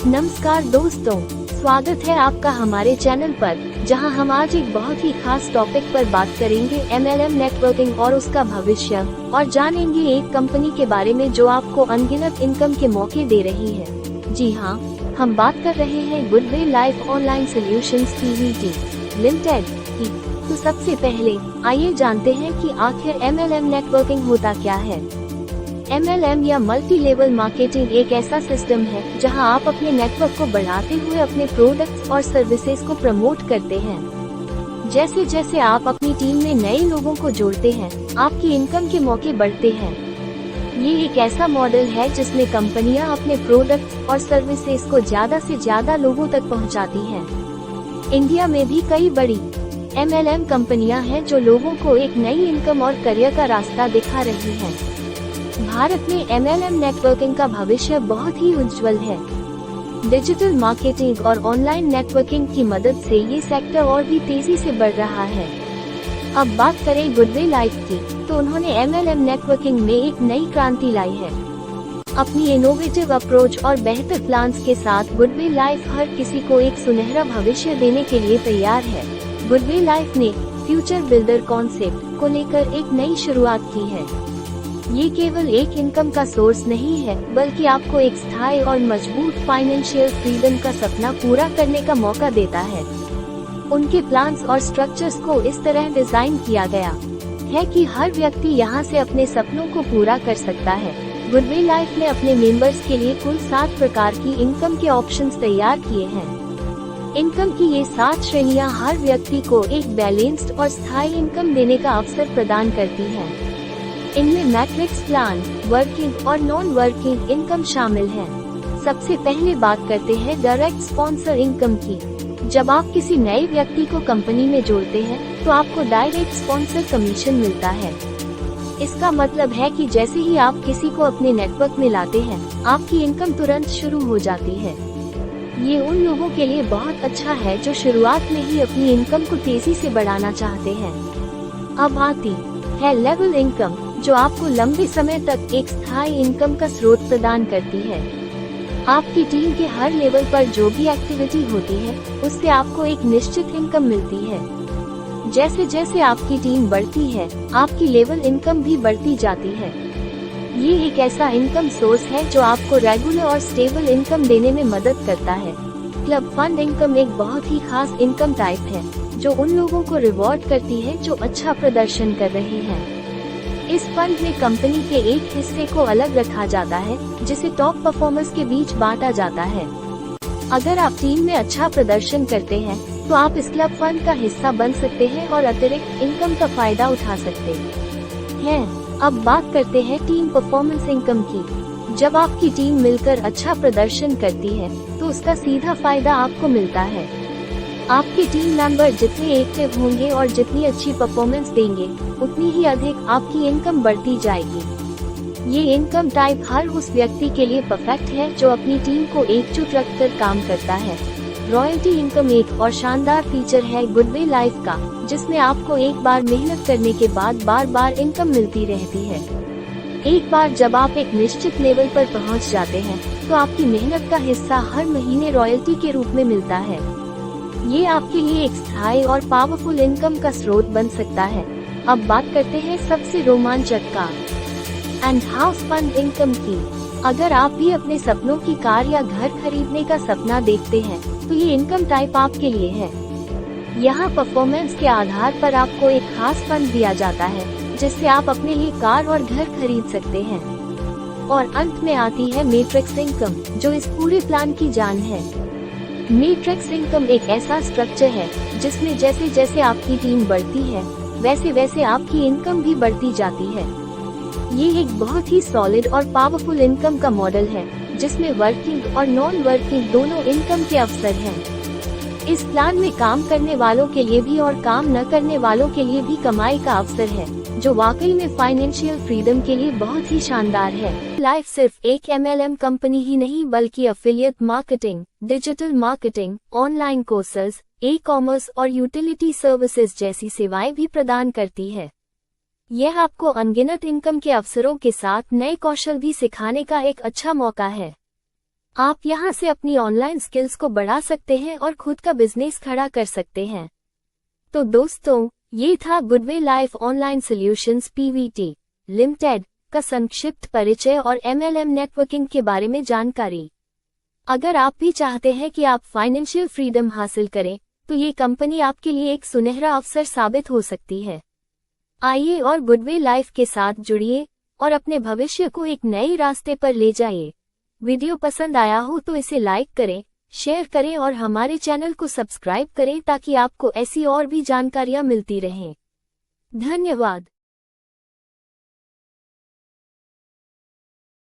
नमस्कार दोस्तों, स्वागत है आपका हमारे चैनल पर, जहां हम आज एक बहुत ही खास टॉपिक पर बात करेंगे MLM नेटवर्किंग और उसका भविष्य, और जानेंगे एक कंपनी के बारे में जो आपको अनगिनत इनकम के मौके दे रही है। जी हां, हम बात कर रहे हैं goodwill life online solutions PVT limited की। तो सबसे पहले आइए जानते हैं कि आखिर MLM नेटवर्किंग होता क्या है। MLM या मल्टी लेवल मार्केटिंग एक ऐसा सिस्टम है जहां आप अपने नेटवर्क को बढ़ाते हुए अपने प्रोडक्ट्स और सर्विसेज को प्रमोट करते हैं। जैसे जैसे आप अपनी टीम में नए लोगों को जोड़ते हैं, आपकी इनकम के मौके बढ़ते हैं। ये एक ऐसा मॉडल है जिसमें कंपनियां अपने प्रोडक्ट्स और सर्विसेज को ज्यादा से ज्यादा लोगों तक पहुंचाती हैं। इंडिया में भी कई बड़ी MLM कंपनियां हैं जो लोगों को एक नई इनकम और करियर का रास्ता दिखा रही हैं। भारत में MLM नेटवर्किंग का भविष्य बहुत ही उज्जवल है। डिजिटल मार्केटिंग और ऑनलाइन नेटवर्किंग की मदद से ये सेक्टर और भी तेजी से बढ़ रहा है। अब बात करें गुडविल लाइफ की, तो उन्होंने MLM नेटवर्किंग में एक नई क्रांति लाई है। अपनी इनोवेटिव अप्रोच और बेहतर प्लान्स के साथ गुडविल लाइफ हर किसी को एक सुनहरा भविष्य देने के लिए तैयार है। गुडविल लाइफ ने फ्यूचर बिल्डर कॉन्सेप्ट को लेकर एक नई शुरुआत की है। ये केवल एक इनकम का सोर्स नहीं है, बल्कि आपको एक स्थायी और मजबूत फाइनेंशियल फ्रीडम का सपना पूरा करने का मौका देता है। उनके प्लान्स और स्ट्रक्चर्स को इस तरह डिजाइन किया गया है कि हर व्यक्ति यहां से अपने सपनों को पूरा कर सकता है। गुडविल लाइफ ने अपने मेंबर्स के लिए कुल 7 प्रकार की इनकम के ऑप्शंस तैयार किए हैं। इनकम की ये 7 श्रेणियां हर व्यक्ति को एक बैलेंस्ड और स्थायी इनकम देने का अवसर प्रदान करती हैं। इनमें मैट्रिक्स प्लान, वर्किंग और नॉन वर्किंग इनकम शामिल है। सबसे पहले बात करते हैं डायरेक्ट स्पॉन्सर इनकम की। जब आप किसी नए व्यक्ति को कंपनी में जोड़ते हैं, तो आपको डायरेक्ट स्पॉन्सर कमीशन मिलता है। इसका मतलब है कि जैसे ही आप किसी को अपने नेटवर्क में लाते हैं, आपकी इनकम तुरंत शुरू हो जाती है। ये उन लोगों के लिए बहुत अच्छा है जो शुरुआत में ही अपनी इनकम को तेजी से बढ़ाना चाहते हैं। अब आती है लेवल इनकम, जो आपको लंबे समय तक एक स्थायी इनकम का स्रोत प्रदान करती है। आपकी टीम के हर लेवल पर जो भी एक्टिविटी होती है, उससे आपको एक निश्चित इनकम मिलती है। जैसे जैसे आपकी टीम बढ़ती है, आपकी लेवल इनकम भी बढ़ती जाती है। ये एक ऐसा इनकम सोर्स है जो आपको रेगुलर और स्टेबल इनकम देने में मदद करता है। क्लब फंड इनकम एक बहुत ही खास इनकम टाइप है, जो उन लोगों को रिवॉर्ड करती है जो अच्छा प्रदर्शन कर रहे हैं। इस फंड में कंपनी के एक हिस्से को अलग रखा जाता है, जिसे टॉप परफॉर्मर्स के बीच बांटा जाता है। अगर आप टीम में अच्छा प्रदर्शन करते हैं, तो आप इस क्लब फंड का हिस्सा बन सकते हैं और अतिरिक्त इनकम का फायदा उठा सकते हैं। अब बात करते हैं टीम परफॉर्मेंस इनकम की। जब आपकी टीम मिलकर अच्छा प्रदर्शन करती है, तो उसका सीधा फायदा आपको मिलता है। आपके टीम मेंबर जितने एक्टिव होंगे और जितनी अच्छी परफॉर्मेंस देंगे, उतनी ही अधिक आपकी इनकम बढ़ती जाएगी। ये इनकम टाइप हर उस व्यक्ति के लिए परफेक्ट है जो अपनी टीम को एकजुट रखकर काम करता है। रॉयल्टी इनकम एक और शानदार फीचर है गुडविल लाइफ का, जिसमें आपको एक बार मेहनत करने के बाद बार बार इनकम मिलती रहती है। एक बार जब आप एक निश्चित लेवल पर पहुंच जाते हैं, तो आपकी मेहनत का हिस्सा हर महीने रॉयल्टी के रूप में मिलता है। ये आपके लिए एक स्थायी और पावरफुल इनकम का स्रोत बन सकता है। अब बात करते हैं सबसे रोमांचक car and house fund income की। अगर आप भी अपने सपनों की कार या घर खरीदने का सपना देखते हैं, तो ये इनकम टाइप आपके लिए है। यहाँ परफॉर्मेंस के आधार पर आपको एक खास फंड दिया जाता है, जिससे आप अपने लिए कार और घर खरीद सकते हैं। और अंत में आती है मैट्रिक्स इनकम, जो इस पूरे प्लान की जान है। मैट्रिक्स इनकम एक ऐसा स्ट्रक्चर है जिसमें जैसे जैसे आपकी टीम बढ़ती है, वैसे वैसे आपकी इनकम भी बढ़ती जाती है। ये एक बहुत ही सॉलिड और पावरफुल इनकम का मॉडल है, जिसमें वर्किंग और नॉन वर्किंग दोनों इनकम के अवसर हैं। इस प्लान में काम करने वालों के लिए भी और काम न करने वालों के लिए भी कमाई का अवसर है, जो वाकई में फाइनेंशियल फ्रीडम के लिए बहुत ही शानदार है। लाइफ सिर्फ एक MLM कंपनी ही नहीं, बल्कि affiliate marketing, digital marketing, online courses, e-commerce और यूटिलिटी सर्विसेज जैसी सेवाएं भी प्रदान करती है। यह आपको अनगिनत इनकम के अवसरों के साथ नए कौशल भी सिखाने का एक अच्छा मौका है। आप यहां से अपनी ऑनलाइन स्किल्स को बढ़ा सकते हैं और खुद का बिजनेस खड़ा कर सकते हैं। तो दोस्तों, ये था Goodway life online solutions PVT limited का संक्षिप्त परिचय और MLM नेटवर्किंग के बारे में जानकारी। अगर आप भी चाहते हैं कि आप फाइनेंशियल फ्रीडम हासिल करें, तो ये कंपनी आपके लिए एक सुनहरा अवसर साबित हो सकती है। आइए और गुडवे लाइफ के साथ जुड़िए और अपने भविष्य को एक नए रास्ते पर ले जाइए। वीडियो पसंद आया हो तो इसे लाइक करें, शेयर करें और हमारे चैनल को सब्सक्राइब करें ताकि आपको ऐसी और भी जानकारियां मिलती रहें। धन्यवाद।